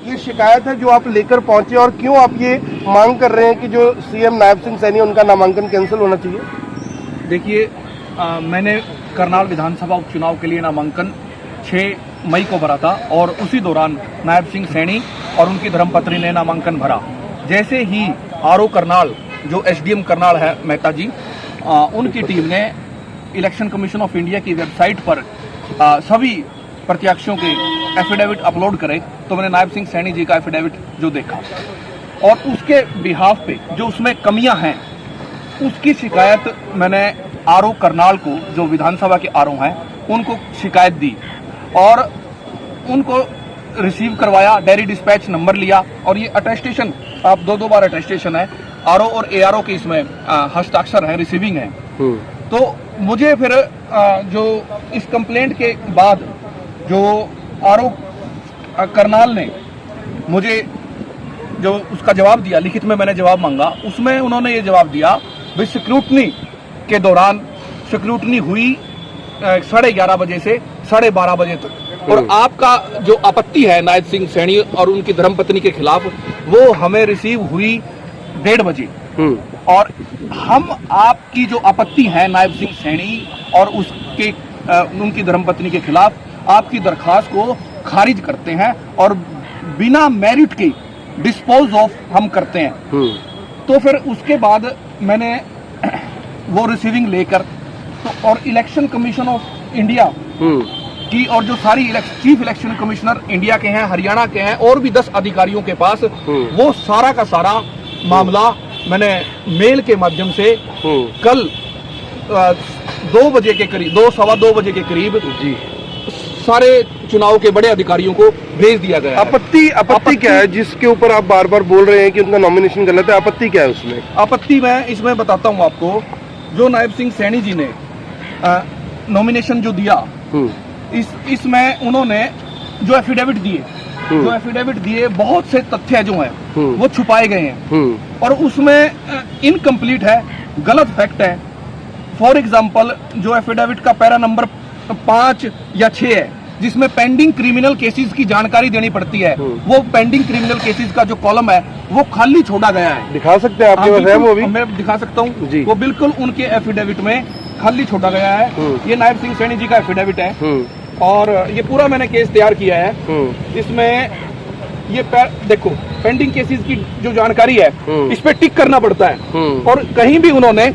ये शिकायत है जो आप लेकर पहुंचे और क्यों आप ये मांग कर रहे हैं कि जो सीएम नायब सिंह सैनी उनका नामांकन कैंसिल होना चाहिए? देखिए, मैंने करनाल विधानसभा उपचुनाव के लिए नामांकन 6 मई को भरा था और उसी दौरान नायब सिंह सैनी और उनकी धर्मपत्नी ने नामांकन भरा। जैसे ही आरओ करनाल, जो एसडीएम करनाल है मेहता जी, उनकी टीम ने इलेक्शन कमीशन ऑफ इंडिया की वेबसाइट पर सभी प्रत्याशियों के एफिडेविट अपलोड करे, तो मैंने नायब सिंह सैनी जी का एफिडेविट जो देखा और उसके बिहाफ पे जो उसमें कमियां हैं उसकी शिकायत मैंने आरओ करनाल को, जो विधानसभा के आरओ हैं, उनको शिकायत दी और उनको रिसीव करवाया, डायरी डिस्पैच नंबर लिया और ये अटेस्टेशन, आप दो बार अटेस्टेशन है, आरओ और एआरओ के इसमें हस्ताक्षर है, रिसीविंग है। तो मुझे फिर जो इस कंप्लेंट के बाद जो आरओ करनाल ने मुझे जो उसका जवाब दिया, लिखित में मैंने जवाब मांगा, उसमें उन्होंने ये जवाब दिया भाई स्क्रूटनी के दौरान स्क्रूटनी हुई 11:30 बजे से 12:30 बजे तक, और आपका जो आपत्ति है नायब सिंह सैनी और उनकी धर्मपत्नी के खिलाफ वो हमें रिसीव हुई 1:30 बजे, और हम आपकी जो आपत्ति है नायब सिंह सैनी और उसके उनकी धर्मपत्नी के खिलाफ आपकी दरखास्त को खारिज करते हैं और बिना मेरिट के डिस्पोज ऑफ हम करते हैं। तो फिर उसके बाद मैंने वो रिसीविंग लेकर तो और इलेक्शन कमीशन ऑफ इंडिया की और जो सारी चीफ इलेक्शन कमिश्नर इंडिया के हैं, हरियाणा के हैं और भी 10 अधिकारियों के पास वो सारा का सारा मामला मैंने मेल के माध्यम से कल 2 बजे के करीब, 2-2:15 बजे के करीब जी सारे चुनाव के बड़े अधिकारियों को भेज दिया गया। आपत्ति क्या है जिसके ऊपर आप बार बार बोल रहे हैं कि उनका नॉमिनेशन गलत है? आपत्ति क्या है उसमें? आपत्ति मैं इसमें बताता हूं आपको। जो नायब सिंह सैनी जी ने नॉमिनेशन जो दिया, इसमें उन्होंने जो एफिडेविट दिए बहुत से तथ्य जो हैं वो छुपाए गए हैं और उसमें इनकम्प्लीट है, गलत फैक्ट है। फॉर एग्जाम्पल, जो एफिडेविट का पैरा नंबर 5 या 6 है जिसमें पेंडिंग क्रिमिनल केसेस की जानकारी देनी पड़ती है, वो पेंडिंग क्रिमिनल केसेस का जो कॉलम है वो खाली छोड़ा गया है। दिखा सकते हैं आपके पास है वो भी? मैं दिखा सकता हूँ, वो बिल्कुल उनके एफिडेविट में खाली छोड़ा गया है। ये नायब सिंह सैनी जी का एफिडेविट है और ये पूरा मैंने केस तैयार किया है। इसमें ये देखो, पेंडिंग केसेस की जो जानकारी है इस पे टिक करना पड़ता है और कहीं भी उन्होंने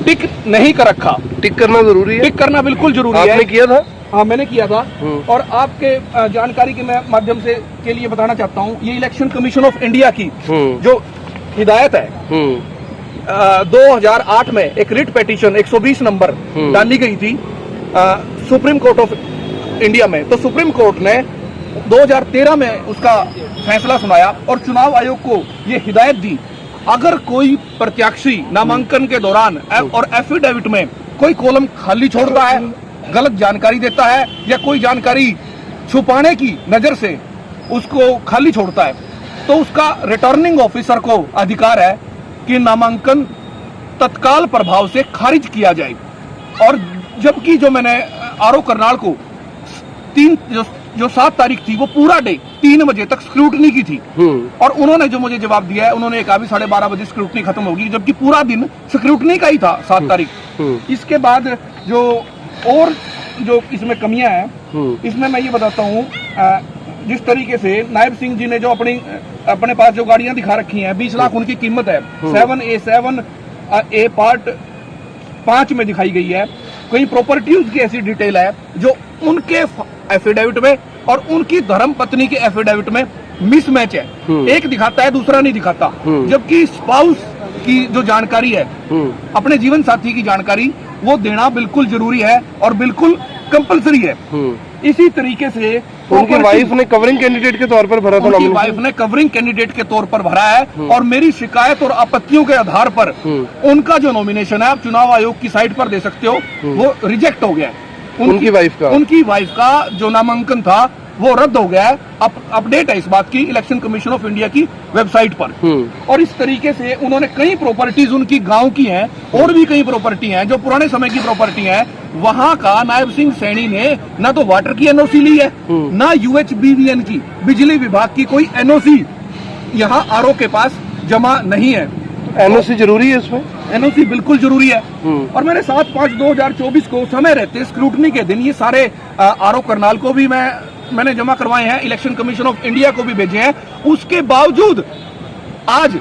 टिक नहीं कर रखा। टिक करना जरूरी है? टिक करना बिल्कुल जरूरी है। आपने किया था? हाँ, मैंने किया था और आपके जानकारी के मैं माध्यम से के लिए बताना चाहता हूँ, ये इलेक्शन कमीशन ऑफ इंडिया की जो हिदायत है 2008 में एक रिट पेटिशन 120 नंबर डाली गई थी सुप्रीम कोर्ट ऑफ इंडिया में। तो सुप्रीम कोर्ट ने 2013 में उसका फैसला सुनाया और चुनाव आयोग को ये हिदायत दी, अगर कोई प्रत्याशी नामांकन के दौरान और एफिडेविट में कोई कॉलम खाली छोड़ता है, गलत जानकारी देता है या कोई जानकारी छुपाने की नजर से उसको खाली छोड़ता है, तो उसका रिटर्निंग ऑफिसर को अधिकार है कि नामांकन तत्काल प्रभाव से खारिज किया जाए। और जबकि जो मैंने आरओ करनाल को 7 तारीख थी वो पूरा डे 3 बजे तक स्क्रूटनी की थी और उन्होंने जो मुझे जवाब दिया है, उन्होंने कहा भी 12:30 बजे स्क्रूटनी खत्म होगी, जबकि पूरा दिन स्क्रूटनी का ही था 7 तारीख। इसके बाद जो इसमें कमियां हैं, इसमें मैं ये बताता हूँ, जिस तरीके से नायब सिंह जी ने जो अपने पास जो गाड़ियां दिखा रखी हैं, 20 लाख उनकी कीमत है, 7A पार्ट 5 में दिखाई गई है। कई प्रॉपर्टीज की ऐसी डिटेल है जो उनके एफिडेविट में और उनकी धर्मपत्नी के एफिडेविट में मिसमैच है, एक दिखाता है दूसरा नहीं दिखाता, जबकि स्पाउस की जो जानकारी है, अपने जीवन साथी की जानकारी, वो देना बिल्कुल जरूरी है और बिल्कुल कंपलसरी है। इसी तरीके से उनकी वाइफ ने कवरिंग कैंडिडेट के तौर पर भरा था, उनकी वाइफ ने कवरिंग कैंडिडेट के तौर पर भरा है और मेरी शिकायत और आपत्तियों के आधार पर उनका जो नॉमिनेशन है, आप चुनाव आयोग की साइट पर दे सकते हो, वो रिजेक्ट हो गया है। उनकी वाइफ का जो नामांकन था वो रद्द हो गया है। अपडेट है इस बात की इलेक्शन कमीशन ऑफ इंडिया की वेबसाइट पर। और इस तरीके से उन्होंने कई प्रॉपर्टीज उनकी गांव की हैं और भी कई प्रॉपर्टी हैं जो पुराने समय की प्रॉपर्टी हैं, वहां का नायब सिंह सैनी ने ना तो वाटर की एनओसी ली है, ना यूएचबीवीएन की, बिजली विभाग की कोई एनओसी यहाँ आरओ के पास जमा नहीं है। एनओसी जरूरी है इसमें? एनओसी बिल्कुल जरूरी है। और मैंने 7/5/2024 को समय रहते स्क्रूटनी के दिन ये सारे आरओ करनाल को भी मैंने जमा करवाए हैं, इलेक्शन कमीशन ऑफ इंडिया को भी भेजे हैं। उसके बावजूद आज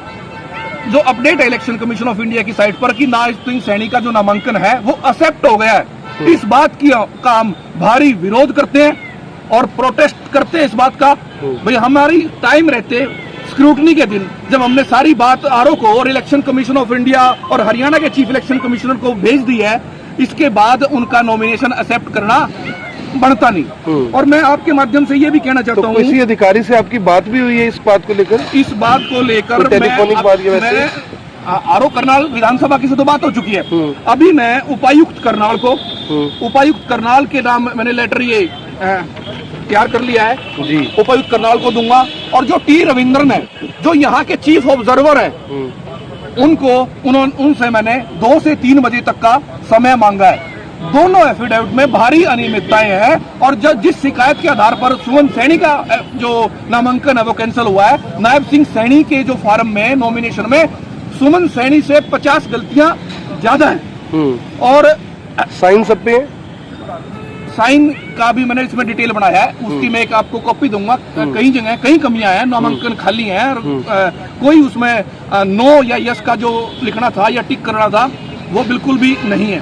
जो अपडेट है इलेक्शन कमीशन ऑफ इंडिया की साइट पर कि नायब सिंह सैनी का जो नामांकन है वो एक्सेप्ट हो गया है, इस बात की का हम भारी विरोध करते हैं और प्रोटेस्ट करते हैं इस बात का। भाई हमारी टाइम रहते स्क्रूटनी के दिन जब हमने सारी बात आरओ को और इलेक्शन कमीशन ऑफ इंडिया और हरियाणा के चीफ इलेक्शन कमिश्नर को भेज दी है, इसके बाद उनका नॉमिनेशन एक्सेप्ट करना बनता नहीं। और मैं आपके माध्यम से ये भी कहना चाहता हूँ, किसी अधिकारी से आपकी बात भी हुई है इस बात को लेकर? इस बात को लेकर टेलीफोनिक बात की वजह से आरओ करनाल विधानसभा की से तो बात हो चुकी है। अभी मैं उपायुक्त करनाल के नाम मैंने लेटर ये तैयार कर लिया है जी, उपायुक्त करनाल को दूंगा। और जो टी रविंद्रन है, जो यहाँ के चीफ ऑब्जर्वर है, उनसे मैंने 2 से 3 बजे तक का समय मांगा है। दोनों एफिडेविट में भारी अनियमितताएं हैं और जिस शिकायत के आधार पर सुमन सैनी का जो नामांकन है वो कैंसिल हुआ है, नायब सिंह सैनी के जो फॉर्म में नॉमिनेशन में सुमन सैनी से 50 गलतियां ज्यादा हैं। और साइन सब पे है? साइन का भी मैंने इसमें डिटेल बनाया है, उसकी मैं एक आपको कॉपी दूंगा। कई जगह कई कमियां हैं, नामांकन खाली हैं, कोई उसमें नो या यस का जो लिखना था या टिक करना था वो बिल्कुल भी नहीं है।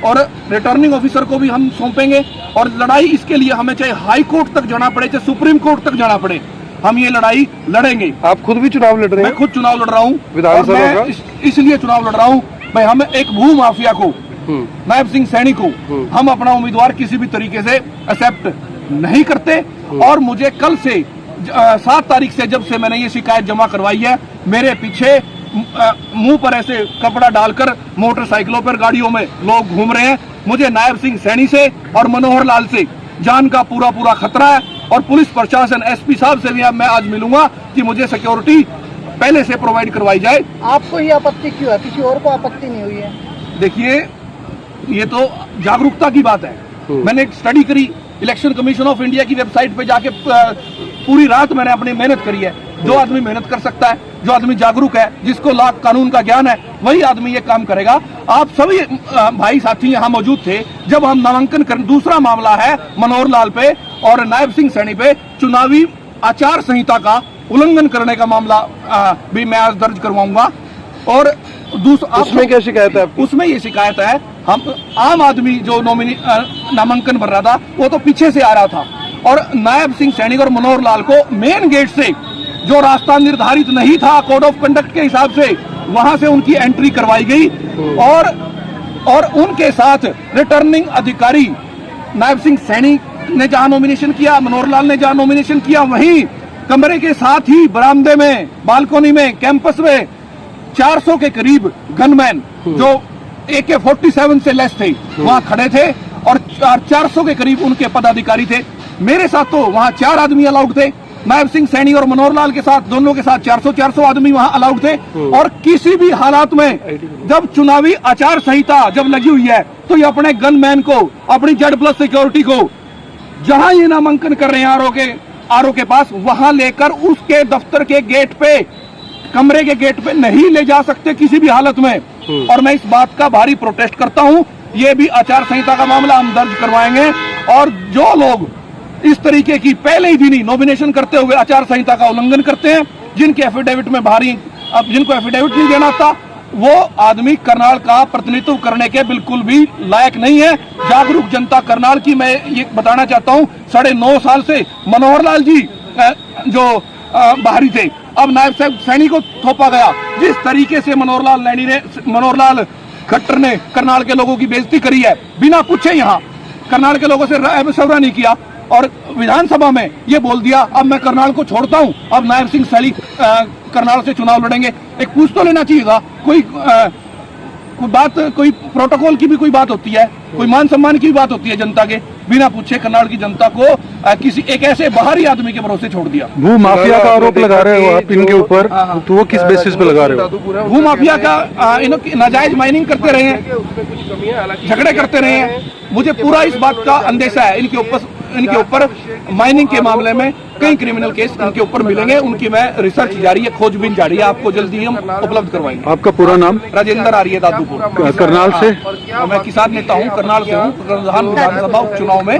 और रिटर्निंग ऑफिसर को भी हम सौंपेंगे और लड़ाई इसके लिए हमें चाहे हाई कोर्ट तक जाना पड़े, चाहे सुप्रीम कोर्ट तक जाना पड़े, हम ये लड़ाई लड़ेंगे। आप खुद भी चुनाव लड़ रहे हैं? मैं खुद चुनाव लड़ रहा हूँ विधानसभा का? इसलिए चुनाव लड़ रहा हूँ भाई, हम एक भू माफिया को, नायब सिंह सैनी को हम अपना उम्मीदवार किसी भी तरीके से एक्सेप्ट नहीं करते। और मुझे कल से 7 तारीख से जब से मैंने ये शिकायत जमा करवाई है, मेरे पीछे मुंह पर ऐसे कपड़ा डालकर मोटरसाइकिलों पर गाड़ियों में लोग घूम रहे हैं। मुझे नायब सिंह सैनी से और मनोहर लाल से जान का पूरा खतरा है। और पुलिस प्रशासन एसपी साहब से भी मैं आज मिलूंगा कि मुझे सिक्योरिटी पहले से प्रोवाइड करवाई जाए। आपको ये आपत्ति क्यों है, किसी और को आपत्ति नहीं हुई है? देखिए, ये तो जागरूकता की बात है। मैंने एक स्टडी करी, इलेक्शन कमीशन ऑफ इंडिया की वेबसाइट पे जाके पूरी रात मैंने अपनी मेहनत करी है। जो आदमी मेहनत कर सकता है, जो आदमी जागरूक है, जिसको लॉ कानून का ज्ञान है, वही आदमी ये काम करेगा। आप सभी भाई साथी यहाँ मौजूद थे जब हम नामांकन कर। दूसरा मामला है मनोहर लाल पे और नायब सिंह सैनी पे चुनावी आचार संहिता का उल्लंघन करने का मामला भी मैं आज दर्ज करवाऊंगा। और उसमें क्या शिकायत है? उसमें ये शिकायत है, हम आम आदमी जो नामांकन भर रहा था वो तो पीछे से आ रहा था और नायब सिंह सैनी और मनोहर लाल को मेन गेट से, जो रास्ता निर्धारित नहीं था कोड ऑफ कंडक्ट के हिसाब से, वहां से उनकी एंट्री करवाई गई। और उनके साथ रिटर्निंग अधिकारी नायब सिंह सैनी ने जहां नॉमिनेशन किया, मनोहर लाल ने जहां नॉमिनेशन किया, वहीं कमरे के साथ ही बरामदे में, बालकोनी में, कैंपस में 400 के करीब गनमैन जो AK-47 से लेस थे वहां खड़े थे और 400 के करीब उनके पदाधिकारी थे। मेरे साथ तो वहां 4 आदमी अलाउड थे। नायब सिंह सैनी और मनोहर लाल के साथ, दोनों के साथ 400 आदमी वहां अलाउड थे। और किसी भी हालात में जब चुनावी आचार संहिता जब लगी हुई है तो ये अपने गनमैन को, अपनी Z+ सिक्योरिटी को, जहां ये नामांकन कर रहे हैं आरओ के पास, वहां लेकर उसके दफ्तर के गेट पे, कमरे के गेट पे नहीं ले जा सकते किसी भी हालत में। और मैं इस बात का भारी प्रोटेस्ट करता हूं। ये भी आचार संहिता का मामला हम दर्ज करवाएंगे। और जो लोग इस तरीके की पहले ही दिन ही नॉमिनेशन करते हुए आचार संहिता का उल्लंघन करते हैं, जिनको एफिडेविट नहीं देना था, वो आदमी करनाल का प्रतिनिधित्व करने के बिल्कुल भी लायक नहीं है। जागरूक जनता करनाल की मैं ये बताना चाहता हूँ, 9.5 साल से मनोहर लाल जी जो बाहरी थे, अब नायब सैनी को थोपा गया। जिस तरीके से मनोहर लाल खट्टर ने करनाल के लोगों की बेइज्जती करी है, बिना पूछे यहाँ करनाल के लोगों से मशवरा नहीं किया और विधानसभा में ये बोल दिया अब मैं करनाल को छोड़ता हूँ, अब नायब सिंह सैनी करनाल से चुनाव लड़ेंगे। एक पूछ तो लेना चाहिए था, कोई कोई प्रोटोकॉल की भी कोई बात होती है, कोई मान सम्मान की भी बात होती है जनता के, बिना पूछे करनाल की जनता को किसी एक ऐसे बाहरी आदमी के भरोसे छोड़ दिया। भू माफिया का आरोप लगा रहे हो आप इनके ऊपर, तो वो किस बेसिस पे लगा रहे हो? भू माफिया का इन्होंने नाजायज माइनिंग करते रहे हैं, झगड़े करते रहे हैं। मुझे पूरा इस बात का अंदेशा है इनके ऊपर माइनिंग के मामले में कई क्रिमिनल केस इनके ऊपर मिलेंगे। उनकी मैं रिसर्च जारी है, खोजबीन जारी है, आपको जल्दी हम उपलब्ध करवाएंगे। आपका पूरा नाम? राजेंद्र आर्य दादूपुर, करनाल से? मैं किसान नेता हूँ, करनाल से हूँ। विधानसभा उपचुनाव में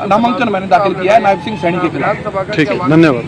नामांकन मैंने दाखिल किया है नायब सिंह सैनी के खिलाफ। ठीक है, धन्यवाद।